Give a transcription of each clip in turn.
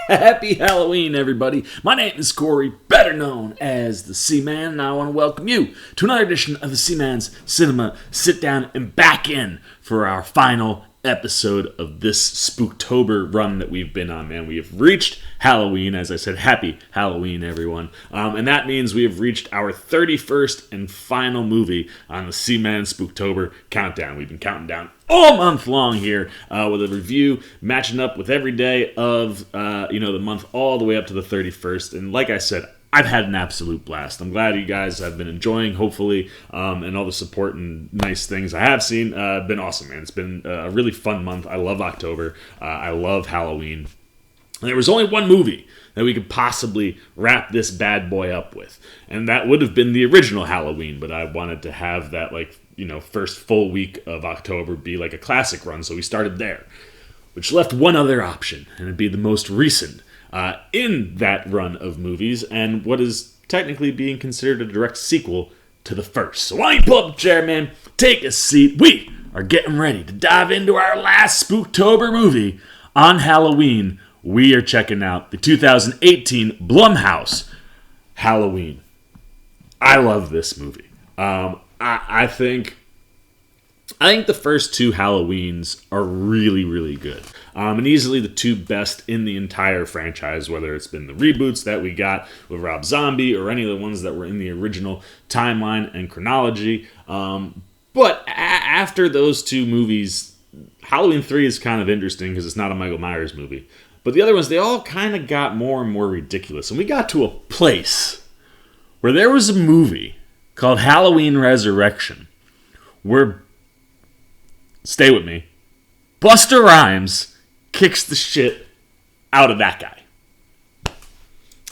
Happy Halloween, everybody. My name is Corey, better known as the Seaman, and I want to welcome you to another edition of the Seaman's Cinema Sit-Down and back in for our final episode of this Spooktober run that we've been on, man. We have reached Halloween. As I said, happy Halloween, everyone. And that means we have reached our 31st and final movie on the Seaman Spooktober countdown. We've been counting down all month long here with a review matching up with every day of the month all the way up to the 31st. And like I said, I've had an absolute blast. I'm glad you guys have been enjoying, hopefully, and all the support and nice things I have seen. Been awesome, man. It's been a really fun month. I love October. I love Halloween. And there was only one movie that we could possibly wrap this bad boy up with, and that would have been the original Halloween, but I wanted to have that, first full week of October be like a classic run, so we started there, which left one other option, and it'd be the most recent in that run of movies, and what is technically being considered a direct sequel to the first. So why don't you pull up a chair, man, take a seat. We are getting ready to dive into our last Spooktober movie on Halloween. We are checking out the 2018 Blumhouse Halloween. I love this movie. I think the first two Halloweens are really, really good. And easily the two best in the entire franchise, whether it's been the reboots that we got with Rob Zombie or any of the ones that were in the original timeline and chronology. But after those two movies, Halloween 3 is kind of interesting because it's not a Michael Myers movie. But the other ones, they all kind of got more and more ridiculous. And we got to a place where there was a movie called Halloween Resurrection where, stay with me, Busta Rhymes kicks the shit out of that guy.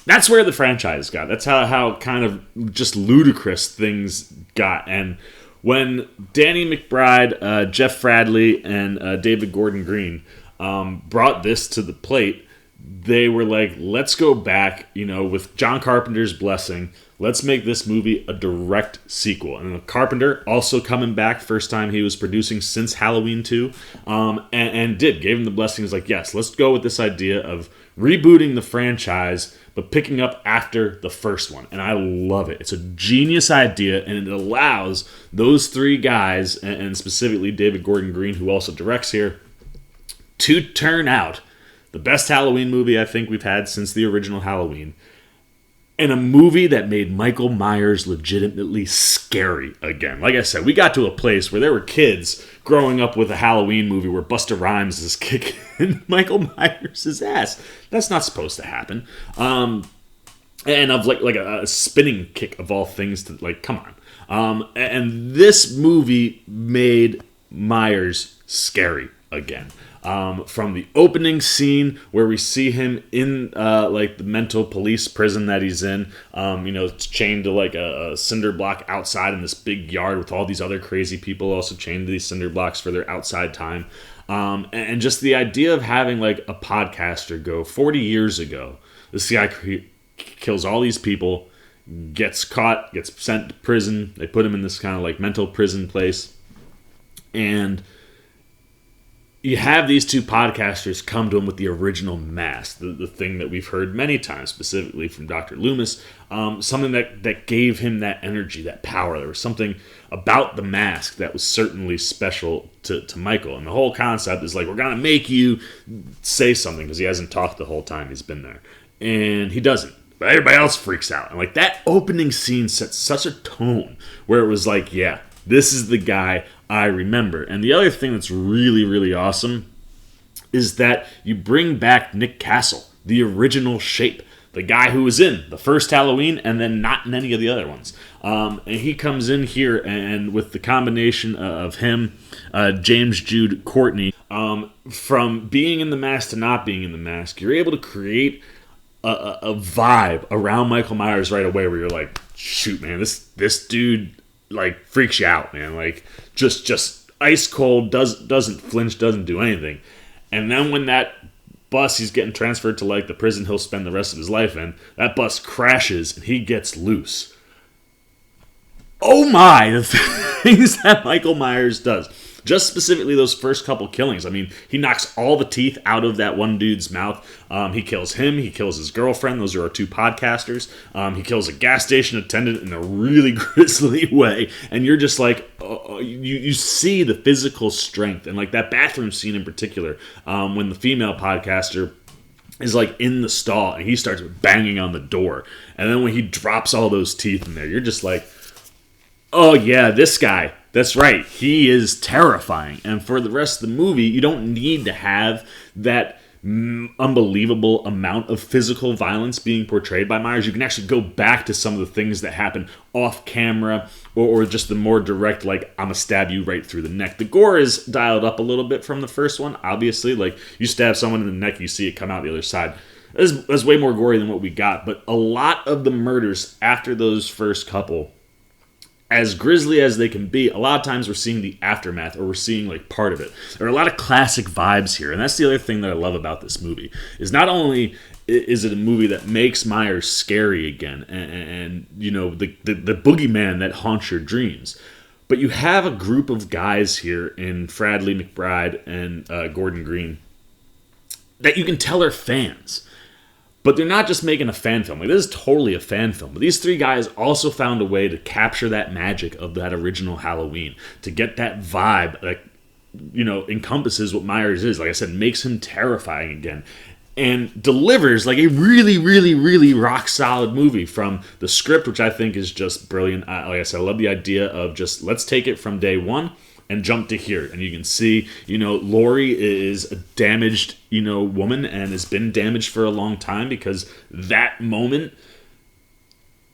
That's where the franchise got. That's how kind of just ludicrous things got. And when Danny McBride, Jeff Bradley, and David Gordon Green brought this to the plate, they were like, let's go back, with John Carpenter's blessing. Let's make this movie a direct sequel. And Carpenter also coming back, first time he was producing since Halloween 2, and gave him the blessing. He's like, yes, let's go with this idea of rebooting the franchise, but picking up after the first one. And I love it. It's a genius idea, and it allows those three guys, and specifically David Gordon Green, who also directs here, to turn out the best Halloween movie I think we've had since the original Halloween, and a movie that made Michael Myers legitimately scary again. Like I said, we got to a place where there were kids growing up with a Halloween movie where Busta Rhymes is kicking Michael Myers' ass. That's not supposed to happen. And of like a spinning kick of all things to come on. And this movie made Myers scary again. From the opening scene where we see him in the mental police prison that he's in, it's chained to a cinder block outside in this big yard with all these other crazy people also chained to these cinder blocks for their outside time. And just the idea of having a podcaster go 40 years ago, this guy kills all these people, gets caught, gets sent to prison. They put him in this kind of mental prison place, and you have these two podcasters come to him with the original mask, the thing that we've heard many times, specifically from Dr. Loomis, something that gave him that energy, that power. There was something about the mask that was certainly special to Michael. And the whole concept is we're going to make you say something, because he hasn't talked the whole time he's been there. And he doesn't. But everybody else freaks out. And that opening scene sets such a tone where it was yeah, this is the guy I remember. And the other thing that's really, really awesome is that you bring back Nick Castle, the original Shape, the guy who was in the first Halloween and then not in any of the other ones. And he comes in here, and with the combination of him, James Jude Courtney, from being in the mask to not being in the mask, you're able to create a vibe around Michael Myers right away where you're like, shoot, man, this dude freaks you out, man. Just ice cold, doesn't flinch, doesn't do anything. And then when that bus he's getting transferred to the prison he'll spend the rest of his life in, that bus crashes and he gets loose. Oh my, the things that Michael Myers does. Just specifically those first couple killings. I mean, he knocks all the teeth out of that one dude's mouth. He kills him. He kills his girlfriend. Those are our two podcasters. He kills a gas station attendant in a really grisly way. And you're just like, you see the physical strength. And like that bathroom scene in particular, when the female podcaster is like in the stall and he starts banging on the door. And then when he drops all those teeth in there, you're just like, oh yeah, this guy. That's right. He is terrifying. And for the rest of the movie, you don't need to have that unbelievable amount of physical violence being portrayed by Myers. You can actually go back to some of the things that happen off camera or just the more direct, like, I'm gonna stab you right through the neck. The gore is dialed up a little bit from the first one, obviously. Like, you stab someone in the neck, you see it come out the other side. That's way more gory than what we got. But a lot of the murders after those first couple, as grisly as they can be, a lot of times we're seeing the aftermath or we're seeing like part of it. There are a lot of classic vibes here, and that's the other thing that I love about this movie, is not only is it a movie that makes Myers scary again and you know, the boogeyman that haunts your dreams, but you have a group of guys here in Fradley McBride and Gordon Green that you can tell are fans. But they're not just making a fan film. Like, this is totally a fan film. But these three guys also found a way to capture that magic of that original Halloween, to get that vibe that, you know, encompasses what Myers is. Like I said, makes him terrifying again. And delivers like a really, really, really rock solid movie from the script, which I think is just brilliant. Like I said, I love the idea of just, let's take it from day one and jump to here. And you can see, you know, Laurie is a damaged, you know, woman and has been damaged for a long time, because that moment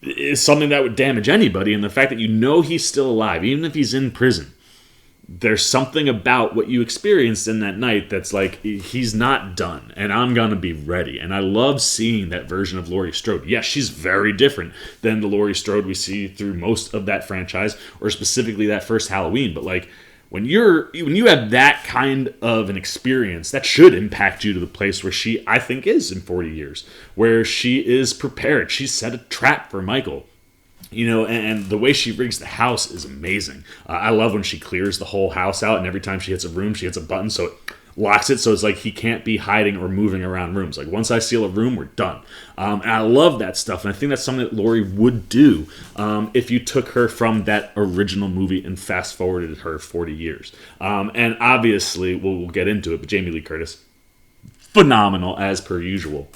is something that would damage anybody. And the fact that you know he's still alive, even if he's in prison, there's something about what you experienced in that night that's like, he's not done, and I'm gonna be ready. And I love seeing that version of Laurie Strode. Yes, she's very different than the Laurie Strode we see through most of that franchise, or specifically that first Halloween. But like, when you have that kind of an experience, that should impact you to the place where she, I think, is in 40 years, where she is prepared. She set a trap for Michael. You know, and the way she rigs the house is amazing. I love when she clears the whole house out, and every time she hits a room, she hits a button, so it locks it, so it's like he can't be hiding or moving around rooms. Like, once I seal a room, we're done. And I love that stuff, and I think that's something that Laurie would do if you took her from that original movie and fast-forwarded her 40 years. And obviously, we'll get into it, but Jamie Lee Curtis, phenomenal as per usual.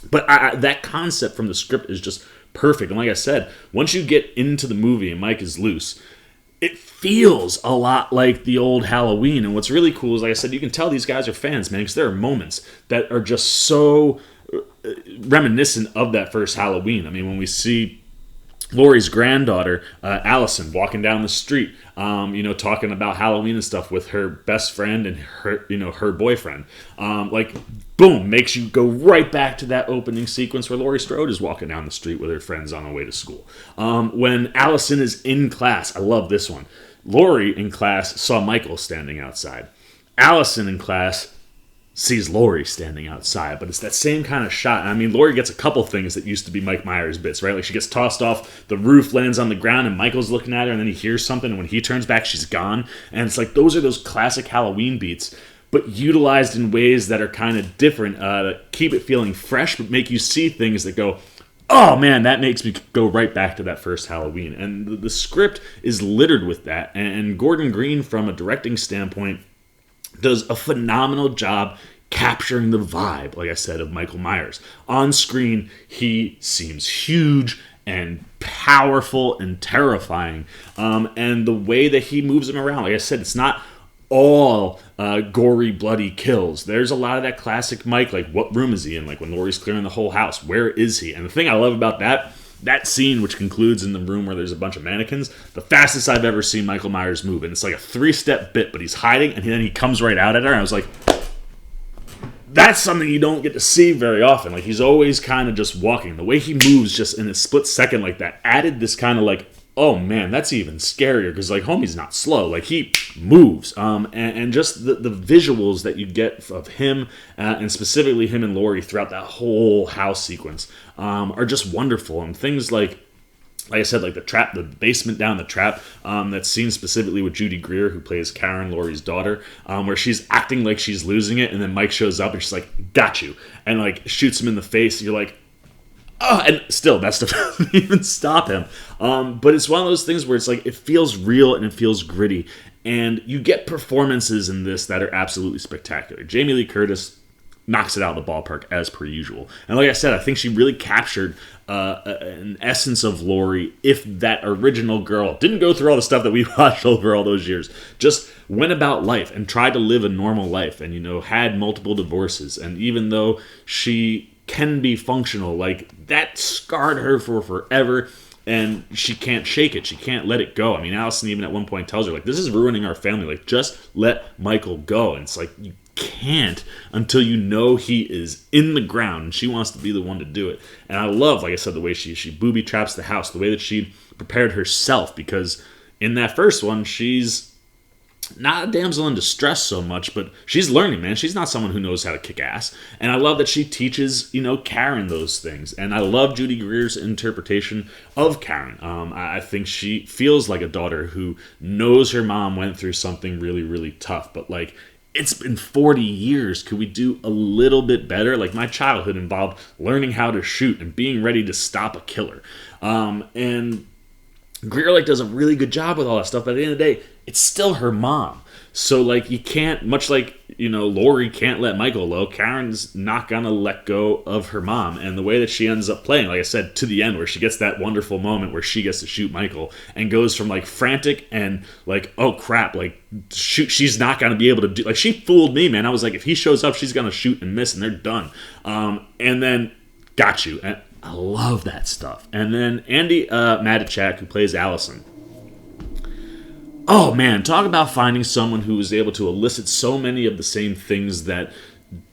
But that concept from the script is just perfect. And like I said, once you get into the movie and Mike is loose, it feels a lot like the old Halloween. And what's really cool is, like I said, you can tell these guys are fans, man, because there are moments that are just so reminiscent of that first Halloween. I mean, when we see Laurie's granddaughter, Allison, walking down the street, you know, talking about Halloween and stuff with her best friend and her, you know, her boyfriend, like, boom, makes you go right back to that opening sequence where Laurie Strode is walking down the street with her friends on the way to school. When Allison is in class, I love this one. Laurie in class saw Michael standing outside. Allison in class sees Laurie standing outside, but it's that same kind of shot. I mean, Laurie gets a couple things that used to be Mike Myers bits, right? Like, she gets tossed off the roof, lands on the ground, and Michael's looking at her, and then he hears something, and when he turns back, she's gone. And it's like, those are those classic Halloween beats, but utilized in ways that are kind of different, keep it feeling fresh, but make you see things that go, oh man, that makes me go right back to that first Halloween. And the script is littered with that, and Gordon Green, from a directing standpoint, does a phenomenal job capturing the vibe, like I said, of Michael Myers. On screen, he seems huge and powerful and terrifying. And the way that he moves him around, like I said, it's not all gory, bloody kills. There's a lot of that classic Mike, like, what room is he in? Like, when Laurie's clearing the whole house, where is he? And the thing I love about that scene, which concludes in the room where there's a bunch of mannequins, the fastest I've ever seen Michael Myers move. And it's like a 3-step bit, but he's hiding, and then he comes right out at her, and I was like, that's something you don't get to see very often. Like, he's always kind of just walking. The way he moves just in a split second like that added this kind of like, oh man, that's even scarier, because like, homie's not slow. Like, he moves. And just the visuals that you get of him, and specifically him and Laurie throughout that whole house sequence, are just wonderful. And things like like I said, like the basement down the trap, that scene specifically with Judy Greer, who plays Karen, Laurie's daughter, where she's acting like she's losing it, and then Mike shows up and she's like, got you, and like shoots him in the face. You're like, oh, and still that stuff doesn't even stop him. But it's one of those things where it's like, it feels real and it feels gritty, and you get performances in this that are absolutely spectacular. Jamie Lee Curtis knocks it out of the ballpark as per usual. And like I said, I think she really captured an essence of Laurie. If that original girl didn't go through all the stuff that we watched over all those years, just went about life and tried to live a normal life and, had multiple divorces. And even though she can be functional, like, that scarred her for forever. And she can't shake it. She can't let it go. I mean, Allison even at one point tells her, like, this is ruining our family. Like, just let Michael go. And it's like, you can't until you know he is in the ground, and she wants to be the one to do it. And I love, like I said, the way she booby traps the house, the way that she prepared herself, because in that first one, she's not a damsel in distress so much, but she's learning, man. She's not someone who knows how to kick ass. And I love that she teaches, Karen those things. And I love Judy Greer's interpretation of Karen. I think she feels like a daughter who knows her mom went through something really, really tough, but like, it's been 40 years. Could we do a little bit better? Like, my childhood involved learning how to shoot and being ready to stop a killer. And Greer, like, does a really good job with all that stuff. But at the end of the day, it's still her mom. So, like, you can't, much like, Laurie can't let Michael go, Karen's not going to let go of her mom. And the way that she ends up playing, like I said, to the end, where she gets that wonderful moment where she gets to shoot Michael and goes from, like, frantic and, like, oh, crap, like, shoot, she's not going to be able to do, like, she fooled me, man. I was like, if he shows up, she's going to shoot and miss, and they're done. And then, got you. And I love that stuff. And then Andy Matichak, who plays Allison. Oh, man, talk about finding someone who was able to elicit so many of the same things that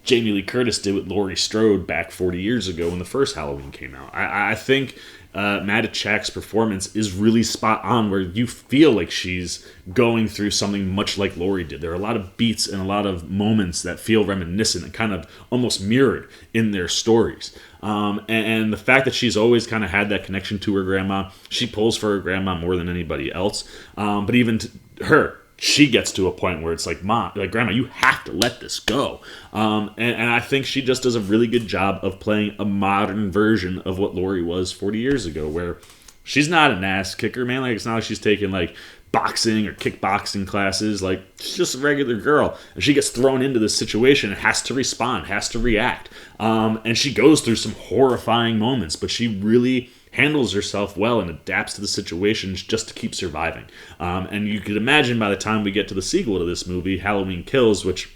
Jamie Lee Curtis did with Laurie Strode back 40 years ago when the first Halloween came out. I think Matichak's performance is really spot on, where you feel like she's going through something much like Laurie did. There are a lot of beats and a lot of moments that feel reminiscent and kind of almost mirrored in their stories. And the fact that she's always kind of had that connection to her grandma, she pulls for her grandma more than anybody else. But even her, she gets to a point where it's like, Mom, like, Grandma, you have to let this go. And I think she just does a really good job of playing a modern version of what Laurie was 40 years ago, where she's not an ass kicker, man. Like, it's not like she's taking, like, boxing or kickboxing classes. Like, she's just a regular girl, and she gets thrown into this situation and has to respond, has to react. And she goes through some horrifying moments, but she really handles herself well and adapts to the situations just to keep surviving. And you could imagine by the time we get to the sequel to this movie, Halloween Kills, which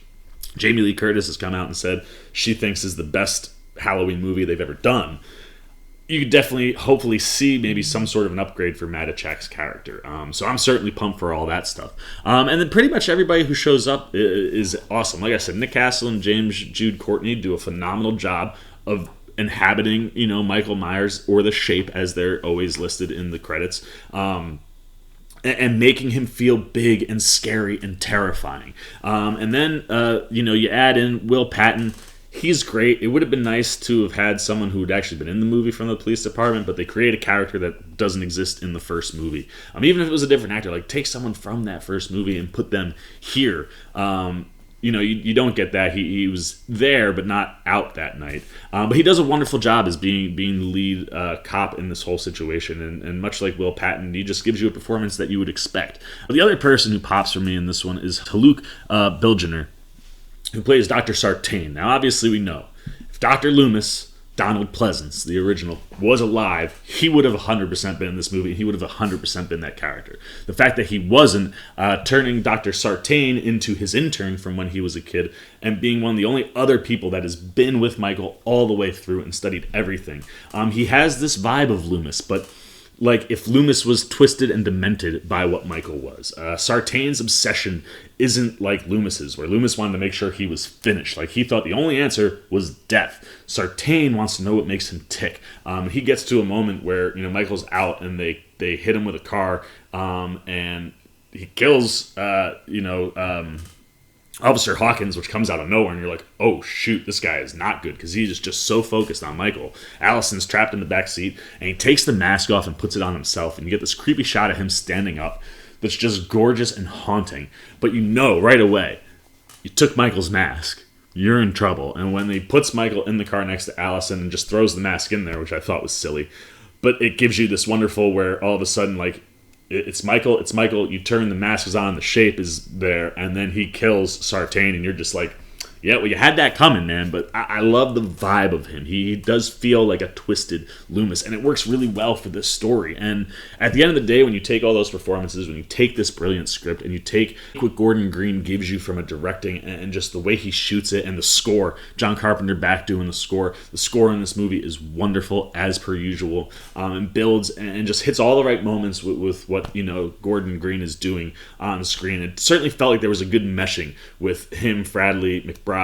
Jamie Lee Curtis has come out and said she thinks is the best Halloween movie they've ever done, you could definitely, hopefully, see maybe some sort of an upgrade for Matichak's character. So I'm certainly pumped for all that stuff. And then pretty much everybody who shows up is awesome. Like I said, Nick Castle and James Jude Courtney do a phenomenal job of inhabiting, Michael Myers, or the Shape, as they're always listed in the credits, and making him feel big and scary and terrifying. And then, you add in Will Patton. He's great. It would have been nice to have had someone who had actually been in the movie from the police department, but they create a character that doesn't exist in the first movie. Even if it was a different actor, like, take someone from that first movie and put them here. You don't get that. He was there, but not out that night. But he does a wonderful job as being the lead cop in this whole situation. And much like Will Patton, he just gives you a performance that you would expect. The other person who pops for me in this one is Haluk Bilginer, who plays Dr. Sartain. Now, obviously, we know if Dr. Loomis, Donald Pleasance, the original, was alive, he would have 100% been in this movie, and he would have 100% been that character. The fact that he wasn't, turning Dr. Sartain into his intern from when he was a kid, and being one of the only other people that has been with Michael all the way through and studied everything. He has this vibe of Loomis, but like if Loomis was twisted and demented by what Michael was. Sartain's obsession isn't like Loomis's, where Loomis wanted to make sure he was finished. Like, he thought the only answer was death. Sartain wants to know what makes him tick. He gets to a moment where, Michael's out and they hit him with a car, and he kills, Officer Hawkins, which comes out of nowhere, and you're like, oh shoot, this guy is not good, because he's just so focused on Michael. Allison's trapped in the back seat, and he takes the mask off and puts it on himself, and you get this creepy shot of him standing up that's just gorgeous and haunting. But you know right away, you took Michael's mask, you're in trouble. And when he puts Michael in the car next to Allison and just throws the mask in there, which I thought was silly, but it gives you this wonderful where all of a sudden, like, it's Michael, you turn, the mask is on, the shape is there, and then he kills Sartain, and you're just like, yeah, well, you had that coming, man, but I love the vibe of him. He does feel like a twisted Loomis, and it works really well for this story. And at the end of the day, when you take all those performances, when you take this brilliant script, and you take what Gordon Green gives you from a directing and just the way he shoots it, and the score, John Carpenter back doing the score in this movie is wonderful, as per usual, and builds and just hits all the right moments with what, Gordon Green is doing on the screen. It certainly felt like there was a good meshing with him, Fradley, McBride,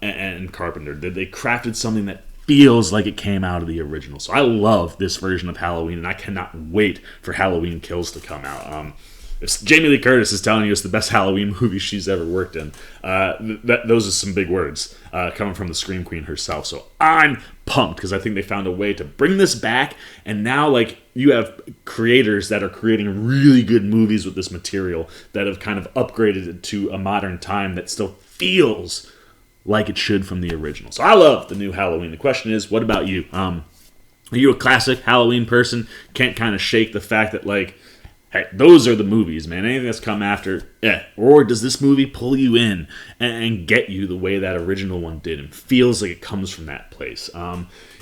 and Carpenter. They crafted something that feels like it came out of the original. So I love this version of Halloween, and I cannot wait for Halloween Kills to come out. If Jamie Lee Curtis is telling you it's the best Halloween movie she's ever worked in, those are some big words coming from the Scream Queen herself. So I'm pumped, because I think they found a way to bring this back, and now, like, you have creators that are creating really good movies with this material that have kind of upgraded it to a modern time that still feels like it should from the original. So I love the new Halloween. The question is, what about you? Are you a classic Halloween person? Can't kind of shake the fact that, like, hey, those are the movies, man. Anything that's come after, Or does this movie pull you in and get you the way that original one did, and feels like it comes from that place?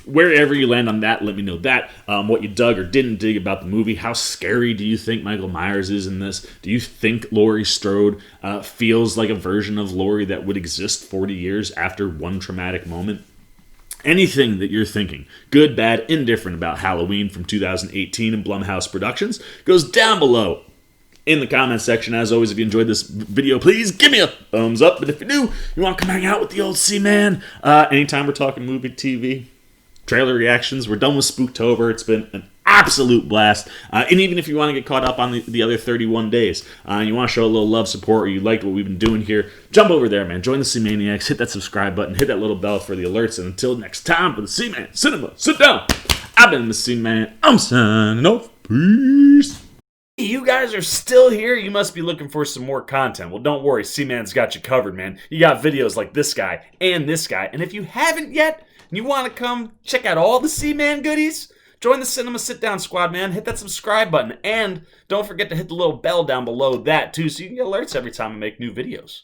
Wherever you land on that, let me know that. What you dug or didn't dig about the movie. How scary do you think Michael Myers is in this? Do you think Laurie Strode feels like a version of Laurie that would exist 40 years after one traumatic moment? Anything that you're thinking, good, bad, indifferent about Halloween from 2018 and Blumhouse Productions, goes down below in the comment section. As always, if you enjoyed this video, please give me a thumbs up. But if you're new, you want to come hang out with the old C-Man, anytime we're talking movie, TV, trailer reactions, we're done with Spooktober. It's been an absolute blast. And even if you want to get caught up on the other 31 days, and you want to show a little love, support, or you liked what we've been doing here, jump over there, man. Join the C-Maniacs. Hit that subscribe button. Hit that little bell for the alerts. And until next time, for the C-Man Cinema, sit down. I've been the C-Man. I'm signing off. Peace. You guys are still here? You must be looking for some more content. Well, don't worry. C-Man's got you covered, man. You got videos like this guy and this guy. And if you haven't yet, and you want to come check out all the C-Man goodies, join the Cinema Sit-Down Squad, man. Hit that subscribe button. And don't forget to hit the little bell down below that, too, so you can get alerts every time I make new videos.